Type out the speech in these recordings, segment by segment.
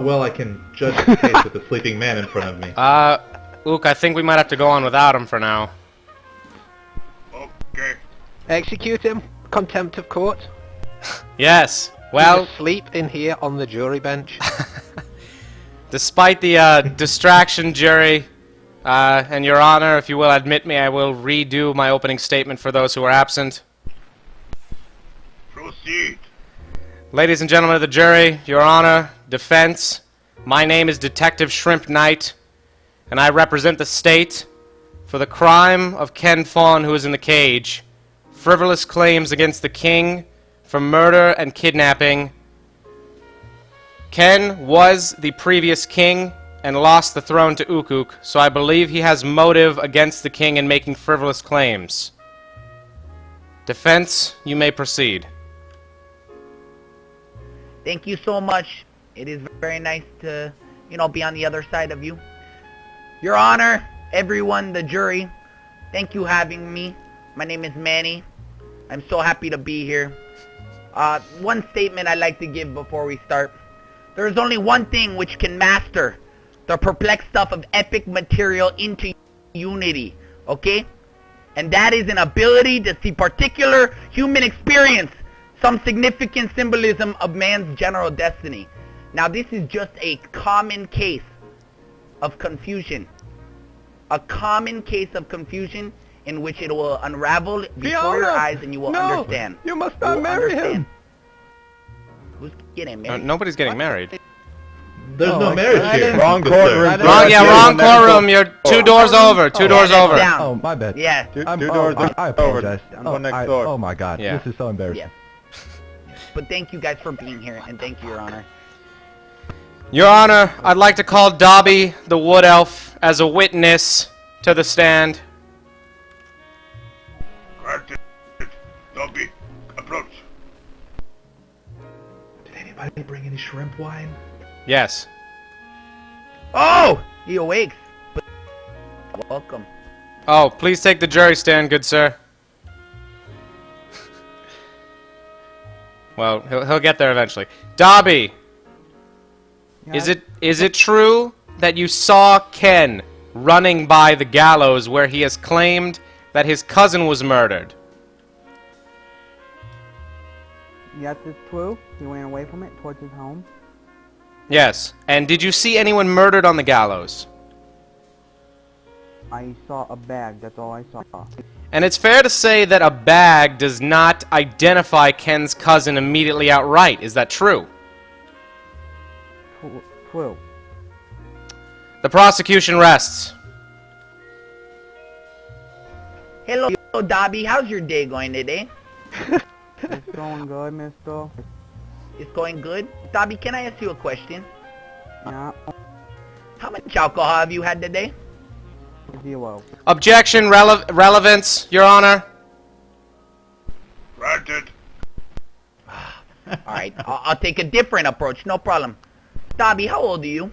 well I can judge the case with a sleeping man in front of me. Ook, I think we might have to go on without him for now. Okay. Execute him. Contempt of court. Yes. Well, sleep in here on the jury bench. despite the distraction, jury, and Your Honor, if you will admit me, I will redo my opening statement for those who are absent. Proceed. Ladies and gentlemen of the jury, Your Honor, defense, my name is Detective Shrimp Knight, and I represent the state for the crime of Ken Faun, who is in the cage, frivolous claims against the king for murder and kidnapping. Ken was the previous king and lost the throne to Ukuk, so I believe he has motive against the king in making frivolous claims. Defense, you may proceed. Thank you so much. It is very nice to, be on the other side of you. Your Honor, everyone, the jury, thank you for having me. My name is Manny. I'm so happy to be here. One statement I'd like to give before we start. There is only one thing which can master the perplexed stuff of epic material into unity, okay? And that is an ability to see particular human experience, some significant symbolism of man's general destiny. Now this is just a common case of confusion. A common case of confusion in which it will unravel before your eyes and you will understand. You must not marry him. Who's getting married? Nobody's getting married. There's no marriage here. Wrong courtroom. Wrong courtroom. You're 2 doors over. 2 doors over. Down. Oh, my bad. Yeah. Two doors I apologize. One next door. Oh my God, Yeah. this is so embarrassing. Yeah. But thank you guys for being here, and thank you, Your Honor. Your Honor, I'd like to call Dobby, the Wood Elf, as a witness to the stand. Granted. Dobby, approach. Did anybody bring any shrimp wine? Yes. Oh! He awakes. Welcome. Oh, please take the jury stand, good sir. Well, he'll get there eventually. Dobby, is it true that you saw Ken running by the gallows where he has claimed that his cousin was murdered? Yes, it's true. He ran away from it towards his home. Yes. And did you see anyone murdered on the gallows? I saw a bag. That's all I saw. And it's fair to say that a bag does not identify Ken's cousin immediately outright. Is that true? True. The prosecution rests. Hello, Dobby. How's your day going today? It's going good, mister. It's going good? Dobby, can I ask you a question? Yeah. How much alcohol have you had today? 0. Objection, relevance, Your Honor. Granted. Alright, I'll take a different approach. No problem. Dobby, how old are you?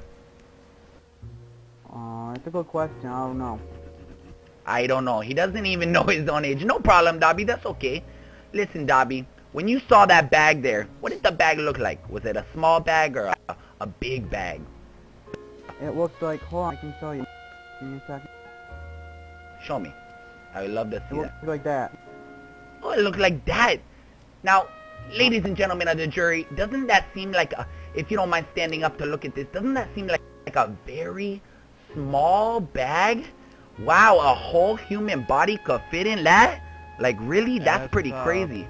It's a good question. I don't know. I don't know. He doesn't even know his own age. No problem, Dobby. That's okay. Listen, Dobby. When you saw that bag there, what did the bag look like? Was it a small bag or a big bag? It looks like... Hold on, I can show you. Give me a second. Show me. I would love to It see looks that. like that. Oh, it looked like that. Now, ladies and gentlemen of the jury, doesn't that seem like a... If you don't mind standing up to look at this, doesn't that seem like a very small bag? Wow, a whole human body could fit in that? Like, really? That's pretty crazy.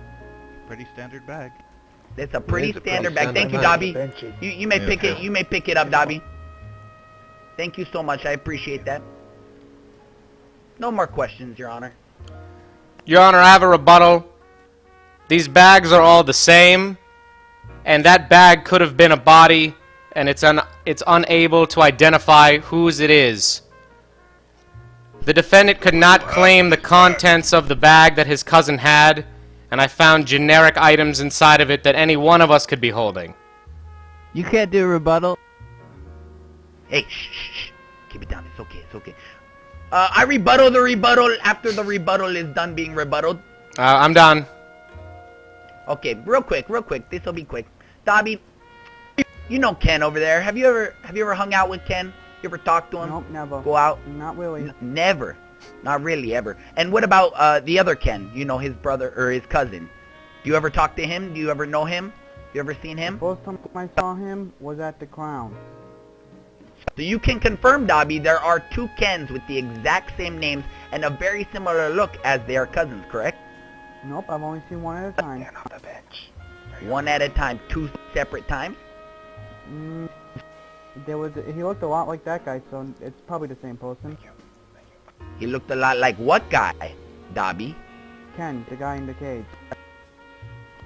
Pretty standard bag. That's a pretty It is a standard pretty bag. Thank you, standard Dobby. You may pick it. You may pick it up, Dobby. Thank you so much. I appreciate that. No more questions, Your Honor. Your Honor, I have a rebuttal. These bags are all the same, and that bag could have been a body, and it's unable to identify whose it is. The defendant could not claim the contents of the bag that his cousin had, and I found generic items inside of it that any one of us could be holding. You can't do a rebuttal. Hey, shh. Keep it down. It's okay. It's okay. I rebuttal the rebuttal after the rebuttal is done being rebutted. I'm done. Okay, real quick. This'll be quick. Dobby, You know Ken over there. Have you ever hung out with Ken? You ever talked to him? Nope, never. Go out? Not really. Never. Not really, ever. And what about the other Ken? You know, his brother or his cousin. Do you ever talk to him? Do you ever know him? You ever seen him? First time I saw him was at the Crown. So you can confirm, Dobby, there are two Kens with the exact same names and a very similar look as they are cousins, correct? Nope, I've only seen one at a time. One at a time, two separate times? He looked a lot like that guy, so it's probably the same person. He looked a lot like what guy, Dobby? Ken, the guy in the cage.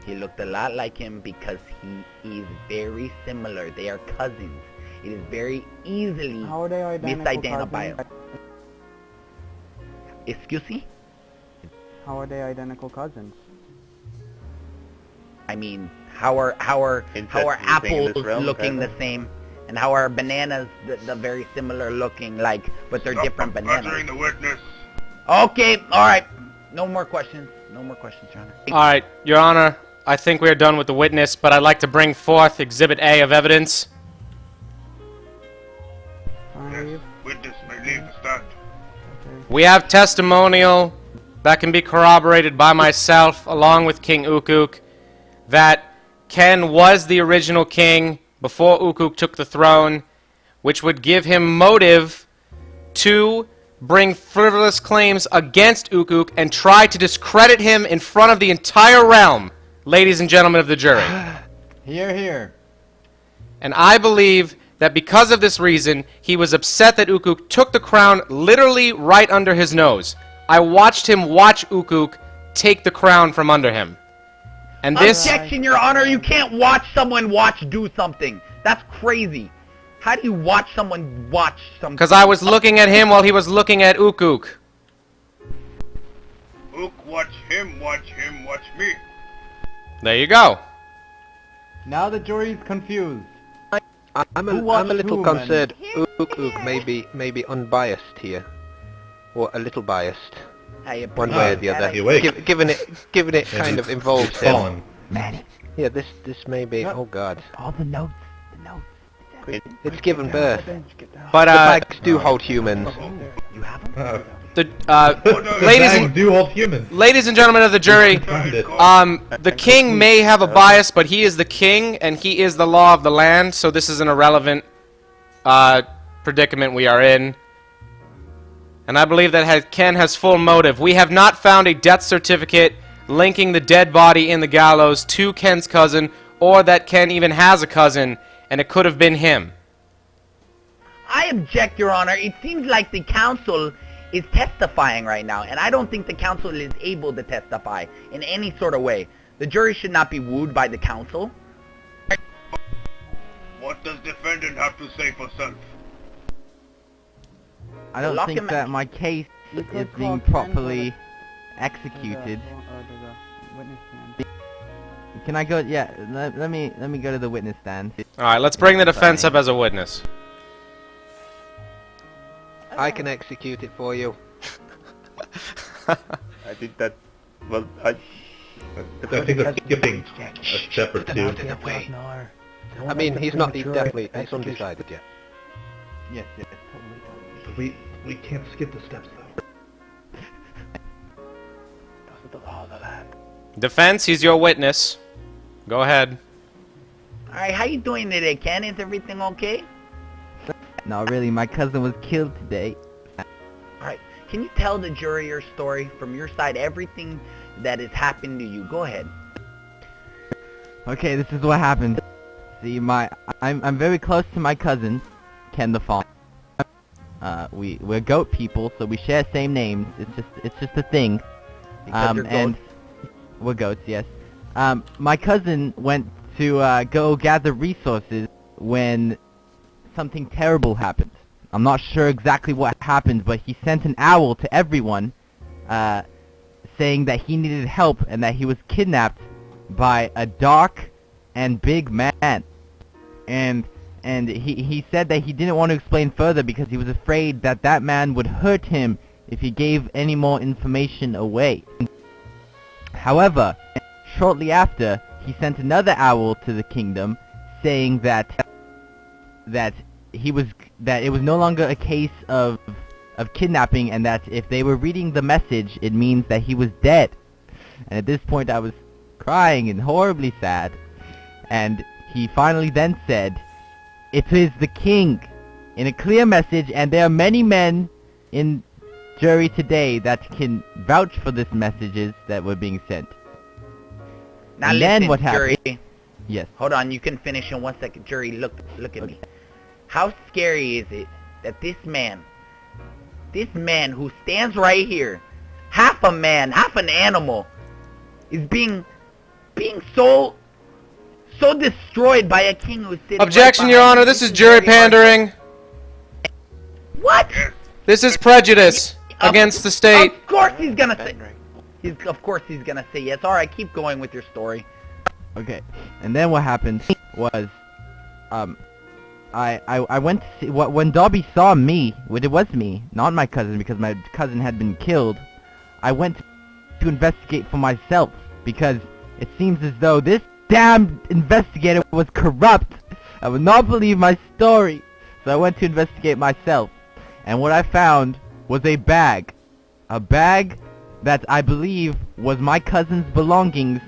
He looked a lot like him because he is very similar. They are cousins. It is very easily How are they identical misidentifiable. cousins? Excuse me? How are they identical cousins? I mean, how are apples looking the same? And how are bananas the very similar looking, like, but they're different bananas? Answering the witness. Okay, alright. No more questions. No more questions, Your Honor. Alright, Your Honor, I think we are done with the witness, but I'd like to bring forth Exhibit A of evidence. Yes, witness may leave the stand. We have testimonial that can be corroborated by myself, along with King Ukuk, that Ken was the original king before Ukuk took the throne, which would give him motive to bring frivolous claims against Ukuk and try to discredit him in front of the entire realm, ladies and gentlemen of the jury. Here, here. And I believe that because of this reason, he was upset that Ukuk took the crown literally right under his nose. I watched him watch Ukuk take the crown from under him. And this... Objection, Your Honor! You can't watch someone do something! That's crazy! How do you watch someone watch something? Because I was looking at him while he was looking at Ukuk. Ook, watch him, watch me. There you go. Now the jury's confused. I'm a watched little whom, and- concerned. Ook may be unbiased here, or a little biased, one way or the other. He awake. Given it kind of involves him. Faun. Yeah, this may be. Oh God, All the notes. it's given birth. But, The bags do hold humans. You have them? Ladies and gentlemen of the jury, Find it. the king may have a bias, but he is the king, and he is the law of the land, so this is an irrelevant predicament we are in. And I believe that Ken has full motive. We have not found a death certificate linking the dead body in the gallows to Ken's cousin, or that Ken even has a cousin, and it could have been him. I object, Your Honor. It seems like the counsel is testifying right now, and I don't think the counsel is able to testify in any sort of way. The jury should not be wooed by the counsel. What does defendant have to say for self? I don't Lock think him that out. my case You could is call being Ken properly to executed. the witness stand. Can I go? Yeah, let me go to the witness stand. Alright, let's bring the defense up as a witness. I can execute it for you. I think that, well, I think that's skipping a step or two. I mean, he's definitely, he's undecided yet. Yes. We can't skip the steps though. Defense, he's your witness. Go ahead. Alright, how you doing today, Ken? Is everything okay? No, really, my cousin was killed today. Alright, can you tell the jury your story from your side, everything that has happened to you? Go ahead. Okay, this is what happened. See, I'm very close to my cousin, Ken the Faun. We're goat people, so we share same names. It's just a thing. Because you're And ghosts. we're goats, yes. My cousin went to go gather resources when something terrible happened. I'm not sure exactly what happened, but he sent an owl to everyone, saying that he needed help and that he was kidnapped by a dark and big man. And he said that he didn't want to explain further because he was afraid that that man would hurt him if he gave any more information away. However, shortly after, he sent another owl to the kingdom saying that that it was no longer a case of kidnapping, and that if they were reading the message, it means that he was dead. And at this point, I was crying and horribly sad. And he finally then said, "It is the king," in a clear message, and there are many men in jury today that can vouch for these messages that were being sent. Now And listen, then what happened? jury. Yes. Hold on, you can finish in 1 second. Jury, look at me. How scary is it that this man who stands right here, half a man, half an animal, is being so destroyed by a king who's sitting Objection, right Your behind Honor. him. This is is jury very hard. pandering. What? This is prejudice against the state. Of course he's gonna say. Of course he's gonna say yes. All right, keep going with your story. Okay, and then what happened was, I went to see, when Dobby saw me, it was me, not my cousin, because my cousin had been killed. I went to investigate for myself, because it seems as though this damned investigator was corrupt. I would not believe my story, so I went to investigate myself. And what I found was a bag that I believe was my cousin's belongings,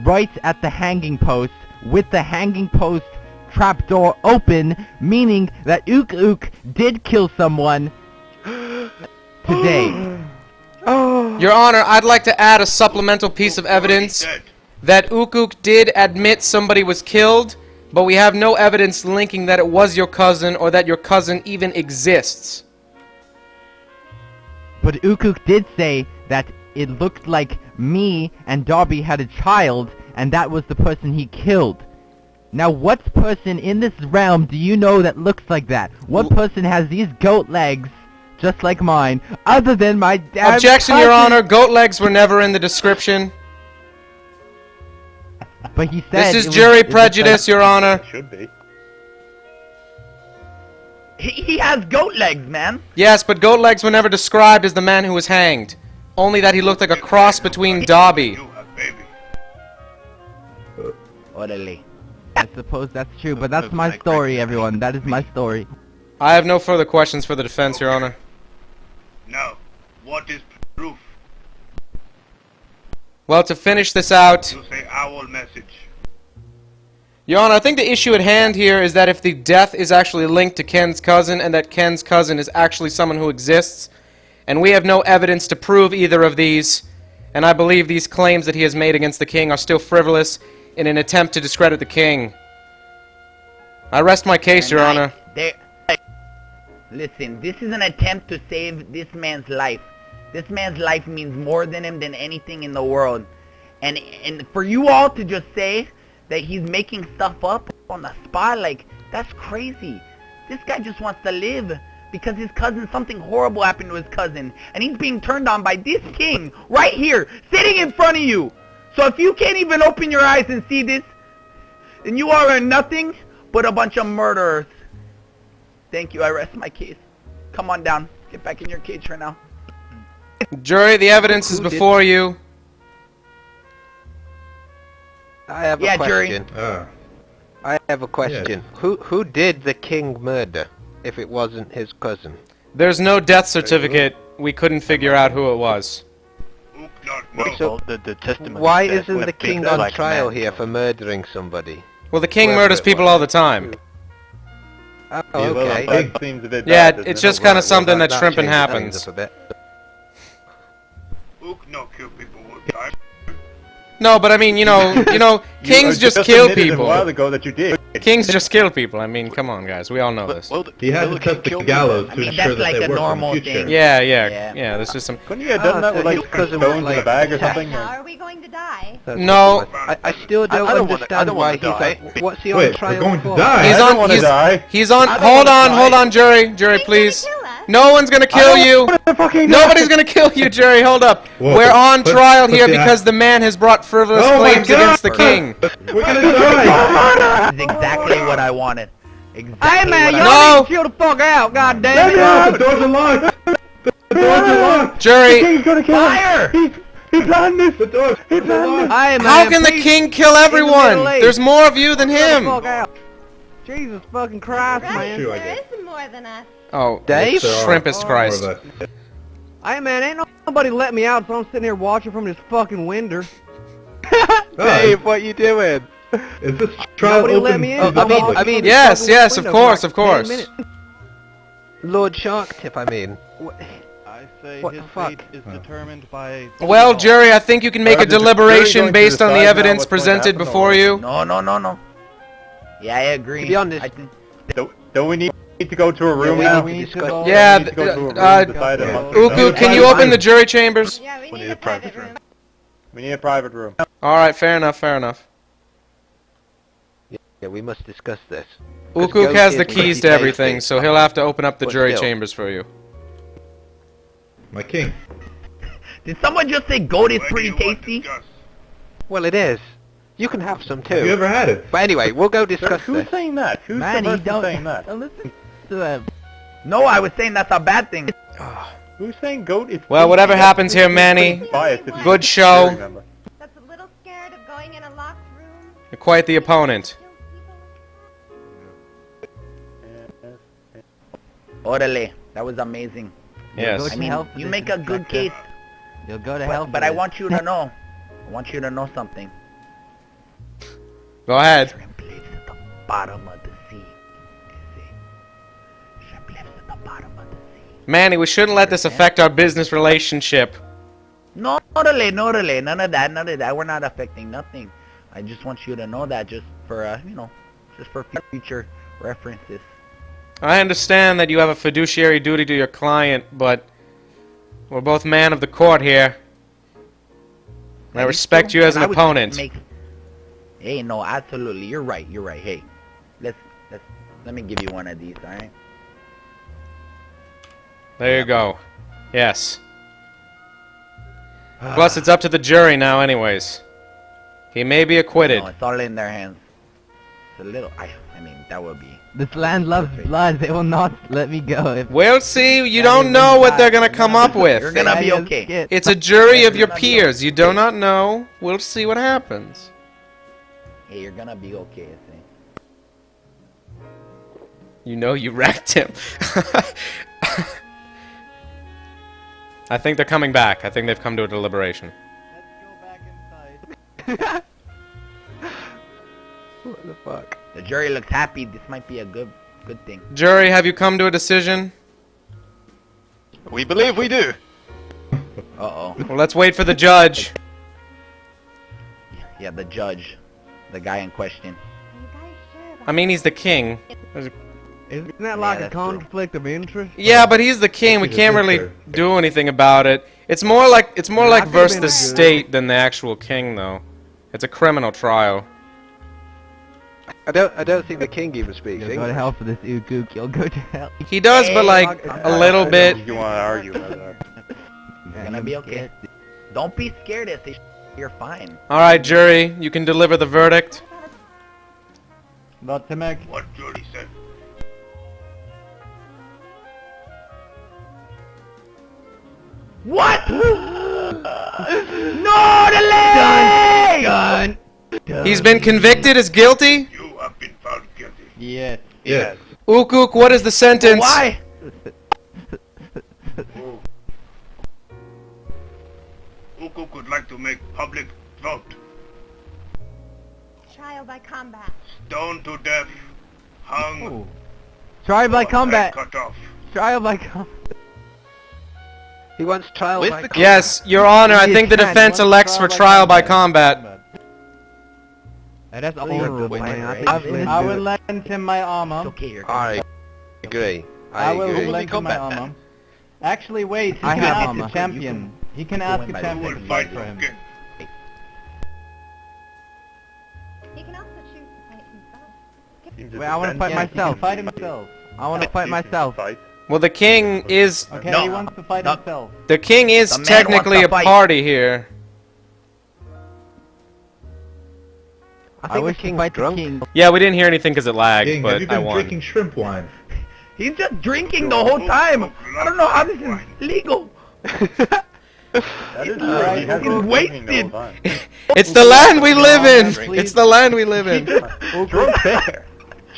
right at the hanging post, with the hanging post trapdoor open, meaning that Ook Ook did kill someone today. Your Honor, I'd like to add a supplemental piece of evidence Dead. that Ook Ook did admit somebody was killed, but we have no evidence linking that it was your cousin or that your cousin even exists. But Ook Ook did say that it looked like me and Dobby had a child, and that was the person he killed. Now, what person in this realm do you know that looks like that? What person has these goat legs, just like mine, other than my damn Objection, cousin? Your Honor. Goat legs were never in the description. But he said This is it was- jury it was prejudice, Your Honor. It should be. He has goat legs, man. Yes, but goat legs were never described as the man who was hanged. Only that he looked like a cross between Dobby. You have baby. Orderly. I suppose that's true, but that's my story, everyone. That is my story. I have no further questions for the defense, Your Honor. Now, what is proof? Well, to finish this out, You say owl message. Your Honor, I think the issue at hand here is that if the death is actually linked to Ken's cousin, and that Ken's cousin is actually someone who exists, and we have no evidence to prove either of these, and I believe these claims that he has made against the king are still frivolous in an attempt to discredit the king. I rest my case, Your Honor. Listen, this is an attempt to save this man's life. This man's life means more than him than anything in the world. And for you all to just say that he's making stuff up on the spot, like, that's crazy. This guy just wants to live because his cousin, something horrible happened to his cousin, and he's being turned on by this king right here, sitting in front of you. So if you can't even open your eyes and see this, then you all are nothing but a bunch of murderers. Thank you, I rest my case. Come on down. Get back in your cage right now. Jury, the evidence is before you. I have Yeah, a jury. question. I have a question. Who did the king murder, if it wasn't his cousin? There's no death certificate. We couldn't figure out who it was. Ook not know. So, the testament why says isn't when the a big king on black trial man here goes- for murdering somebody? Well, the king Whoever murders it people was. all the time. Oh, Yeah, well, okay. that seems a bit Yeah, bad, doesn't it's it? just kind of something that That shrimping changes things happens. up a bit. Ook no kill people all the time. No, but I mean, you know, kings You just kill admitted a while people. ago that you did. Kings just kill people. I mean, come on, guys. We all know this. Well, He had to the touch king the killed gallows I to mean, ensure that's that like they a work normal in the future. thing. Yeah, Yeah. there's just some... Couldn't you have done that with so like his cousin stones was in a bag or like- something? How are we going to die? That's No. I still don't I don't understand wanna why he's die. like, what's he on Wait, trial we're going for? to die. He's I on- don't want to he's- die. He's on... I don't Hold wanna on, die. jury, He's please. gonna kill us. No one's gonna kill you. Nobody's gonna kill you, Jerry. Hold up. Whoa, We're on but- trial but here the- because the man has brought frivolous Oh my claims God! against the king. We're gonna die. This is exactly what I wanted. Exactly Hey man, what I y'all No. need to chill the fuck out, god damn Let it! me out. The doors are locked. The doors are locked. Jury, He's gonna kill Fire! us. He planned this. The doors. He planned this. Hey man, how can the please, king kill everyone? Middle East. There's more of you than chill the him. fuck out. Jesus fucking Christ, Right. man. True, I there guess. is more than us. Oh, Dave? Shrimpus Christ. More of us. Hey, man, ain't nobody let me out, so I'm sitting here watching from this fucking window. Dave, what you doing? Is this trial Nobody let open me in. to the so I'm public? watching I mean- from this Yes, fucking yes, of window course, for of like 10 course. minutes. Lord Shark Tip, I mean. I say What his the fuck? fate is determined by... Well, jury, I think you can make a Are the jury deliberation going to based on the decide now evidence what's going to presented happen, before or- you. No. Yeah, I agree. To be honest- I think Don't we need to go to a room we now? need to discuss- Yeah, We need to go to a room, decide amongst Uku, ourselves. can you open the jury chambers? Yeah, we We need a private room. We need a private room. Alright, fair enough, fair enough. Yeah, we must discuss this. 'Cause Ukuk Ghost has is the pretty keys to everything, tasty. so he'll have to open up the But jury still. chambers for you. My king. did someone just say goat is Where do pretty you want to tasty? discuss? Well, it is. You can have some too. Have you ever had it? But anyway, we'll go discuss Who's this. saying that? Who's Manny, the person don't, saying that? don't listen to them. No, I was saying that's a bad thing. Who's saying goat is... Well, whatever happens here, Manny, Biased if good you show. remember. That's a little scared of going in a locked room. You're quite the opponent. Kill people. Orale, that was amazing. Yes. Go I to mean, hell for you this, make a good Inspector. case, You'll go to hell for but I this. want you to know. I want you to know something. Go ahead. Shrimp lives at the bottom of the sea. You see? Shrimp lives at the bottom of the sea. Manny, we shouldn't let this affect our business relationship. No, orale, none of that. We're not affecting nothing. I just want you to know that, just for just for future references. I understand that you have a fiduciary duty to your client, but we're both man of the court here. And I respect you as an I would opponent. Hey, no, absolutely. You're right. Hey, let me give you one of these, all right? There you go. Yes. Plus, it's up to the jury now anyways. He may be acquitted. No, it's all in their hands. It's a little. I mean, that would be. This land loves blood. They will not let me go. If We'll see. You don't know what they're gonna come up with. You're gonna be Daddy is okay. scared. It's a jury of your peers. You do not know. We'll see what happens. Hey, you're gonna be okay, I think. You know you wrecked him. I think they're coming back. I think they've come to a deliberation. What the fuck? The jury looks happy. This might be a good thing. Jury, have you come to a decision? We believe we do. Uh-oh. Well, let's wait for the judge. Yeah, the judge, the guy in question. Are you guys sure about I mean, he's the king. Isn't that like a that's true. conflict of interest? Yeah, but he's the king. We He's a can't really victor. do anything about it. It's more like I versus think the it's good. state than the actual king, though. It's a criminal trial. I don't think the king even speaks You'll go to English. hell for this Ukuk. You'll go to hell. He does, but like a little bit. You want to argue about that? You're gonna be okay. Don't be scared, Issy. You're fine. All right, jury, you can deliver the verdict. Not to make... What jury said? What? No, delay! Gun. He's been convicted as guilty. You have been found guilty. Yes. Yes. Ukuk, what is the sentence? Why? Ukuk would like to make public vote. trial by combat? Stoned to death. Hung. Trial by or head combat. Cut off. Trial by combat. He wants trial With by the combat. Yes, Your Honor, I He think the can. defense One elects for trial by combat. That's So you're honorable, good, man. right? I think we should I do will it. lend him my armor. It's okay, you're I agree. I will agree. lend him my armor. Actually, wait. He I can have ask armor. a champion. He can go ask in a by You champion will to fight fight for him. again. He can also choose to fight himself. Seems a Wait, I wanna defense fight Yeah, he can myself. fight himself. I want to fight myself. Fight. Well, the king is Okay, No. he wants to fight No. himself. the king is The man technically wants a to fight. party here. I I think wish the to king's fight the drunk. king. Yeah, we didn't hear anything because it lagged, King, have you but I been won. drinking shrimp wine? He's just drinking the whole time. I don't know how this is legal. That is true. Alright, He has he's been drinking the whole wasted. time. It's the land we live in. Please. It's the land we live in. Drunk there.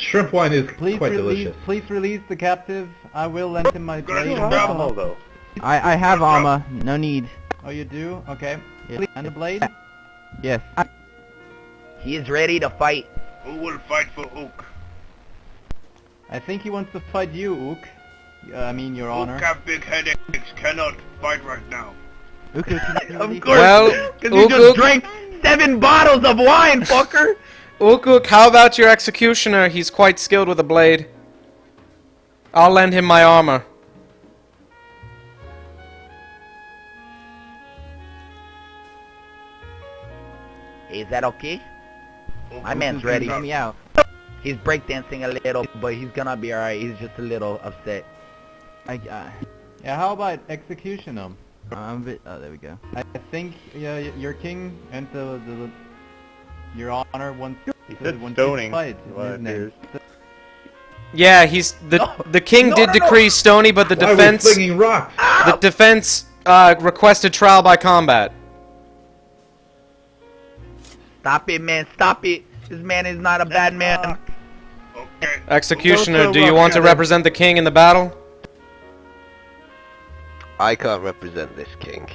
Shrimp wine is Please quite release, delicious. please release the captive. I will lend him my blade. Ammo, though. I have armor. No need. Oh, you do? Okay. Yeah. And the blade? Yes. He is ready to fight. Who will fight for Ook? I think he wants to fight you, Ook. I mean, Your Honor. Ook have big headaches, cannot fight right now. Okay, Of course, Well, because you just drank 7 bottles of wine, fucker. Ook, how about your executioner? He's quite skilled with a blade. I'll lend him my armor. Is that okay? My man's ready. Let me out. He's breakdancing a little, but he's gonna be alright. He's just a little upset. Yeah, how about execution him? I'm a bit. Oh, there we go. I think your king and Your Honor wants He said to stoning. fight. Well, it appears. Yeah, he's the king did decree Stony, but the Why are we defense flinging rocks? the defense requested trial by combat. Stop it, man. Stop it. This man is not a bad man. Okay. Executioner, do you want to represent the king in the battle? I can't represent this king.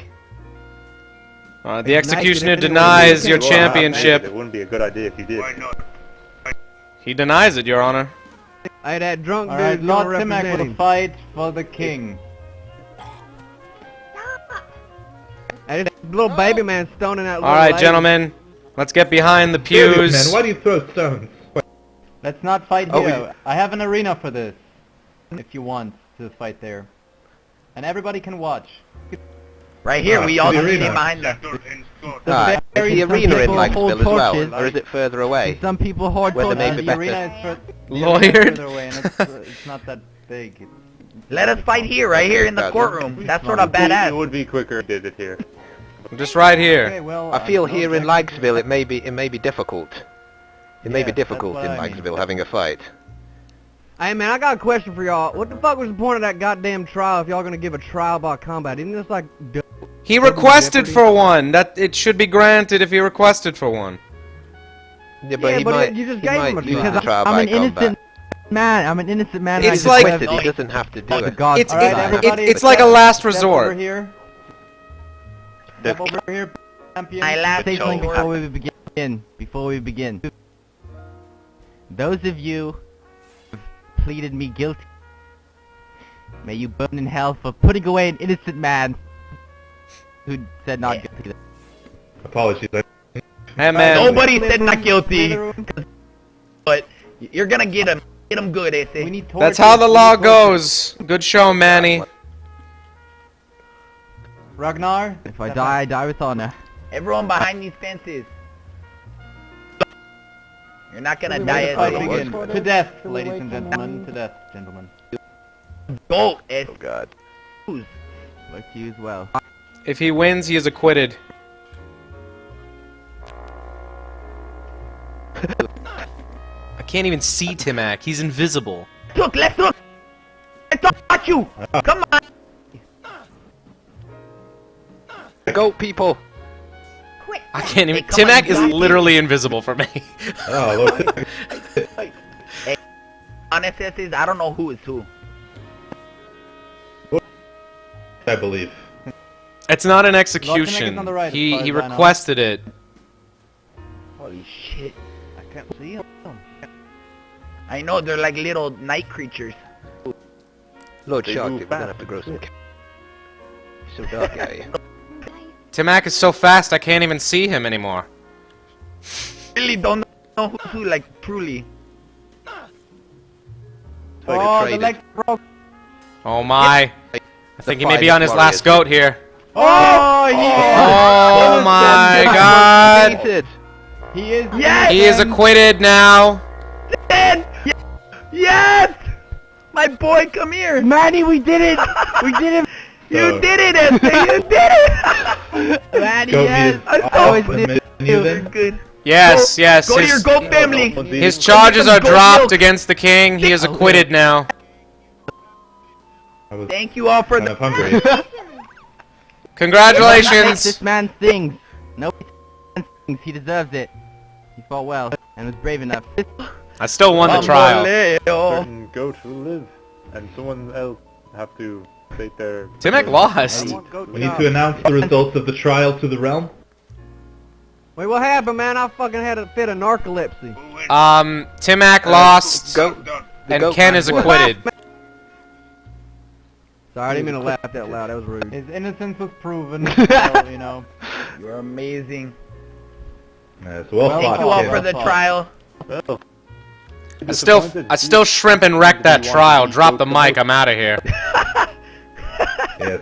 The executioner denies your Well, championship. It wouldn't be a good idea if you did. Why not? He denies it, Your Honor. Hey, that drunk Alright, dude's gonna Lord Timac represent will him. fight for the king. Hey, this little baby man stoning that little All right, lady. gentlemen, let's get behind the Serious, pews. man, why do you throw stones? Let's not fight Oh, here. I have an arena for this. If you want to fight there. And everybody can watch. Right here, Ah, we all the see arena. behind us. Settle in court. Ah, is very- the some arena in people hold Langsville as well, torches. or is it further away? Some people hoard Where the torches. name- the better. arena is Lawyered. further away and it's not that big. Let us fight here, right here in the courtroom. That's sort of It badass. would be quicker if you did it here. Just right Okay, here. well, I feel no here in objection. Langsville it may be difficult. It may be Yes, difficult that's in what I mean. Langsville having a fight. Hey man, I got a question for y'all. What the fuck was the point of that goddamn trial if y'all gonna give a trial by combat? Isn't this like He requested for one. That it should be granted if he requested for one. Yeah, but Yeah, he but might, you just he gave might him a lose trial. the trial I'm by an innocent combat. man. I'm an innocent man. It's He's like- acquitted, he doesn't have to do the it. God. It's All right, it- everybody, it's like a last Step over resort. here. Step over here, champion. I laugh Say something so before we begin. Before we begin, those of you who have pleaded me guilty, may you burn in hell for putting away an innocent man who said not guilty. Apologies. Hey man, Nobody said not guilty, Room. but you're gonna get him. Get him good, We Ese. need that's torches, how the we law need torches. goes. Good show, Manny. Ragnar? If I die, I die with honor. Everyone behind these fences. You're not gonna Let die the as fight a begin. To death, ladies and gentlemen. To death, gentlemen. Go, Ese. Oh god. Look to you as well. If he wins, he is acquitted. I can't even see Timac. He's invisible. Let's look. Let's touch you. Come on. Go, people! Quick. I can't even. Hey, come on, Timac you is got it. literally invisible for me. Oh, look. Honest Ese, I don't know who is who. I believe. It's not an Timac execution. is on the right, as He far as I know. requested it. Holy shit. I can't see him. I know they're like little night creatures. Lord They Shark, move we're gonna have to grow some... It's so dark out here. Timac is so fast I can't even see him anymore. Really don't know who's who, like truly. It's like a Oh, the traded. leg broke. Oh my. I think he may be finest on his last warriors. goat here. Oh, yeah! Oh my god. Defeated. He is. Yes! He is acquitted now. Dead! Yes! My boy, come here! Manny, we did it! We did it! You did it, Ese! You did it! Manny, Go yes! meet I his always off knew menu You're then. good. Yes, yes. Go to your His, goat family. his charges are Goat dropped milk. against the king. He is acquitted now. I was Thank you all for kind the... of hungry. Makes Congratulations. this man sings. Nobody sings. He deserves it. He fought well and was brave enough. I still won the trial. Certain goat will live, and someone else have to state their... Timac lost. We need to announce the results of the trial to the realm. Wait, what happened, man? I fucking had a fit of narcolepsy. Timac lost, Done. and Ken is acquitted. Sorry, I didn't mean to laugh that loud. That was rude. His innocence was proven, so, you know. You're amazing. Yes, well Well, Thank fought, you all kid. for the trial. Well, I still shrimp and wreck that trial. Drop the mic. I'm out of here. Yes.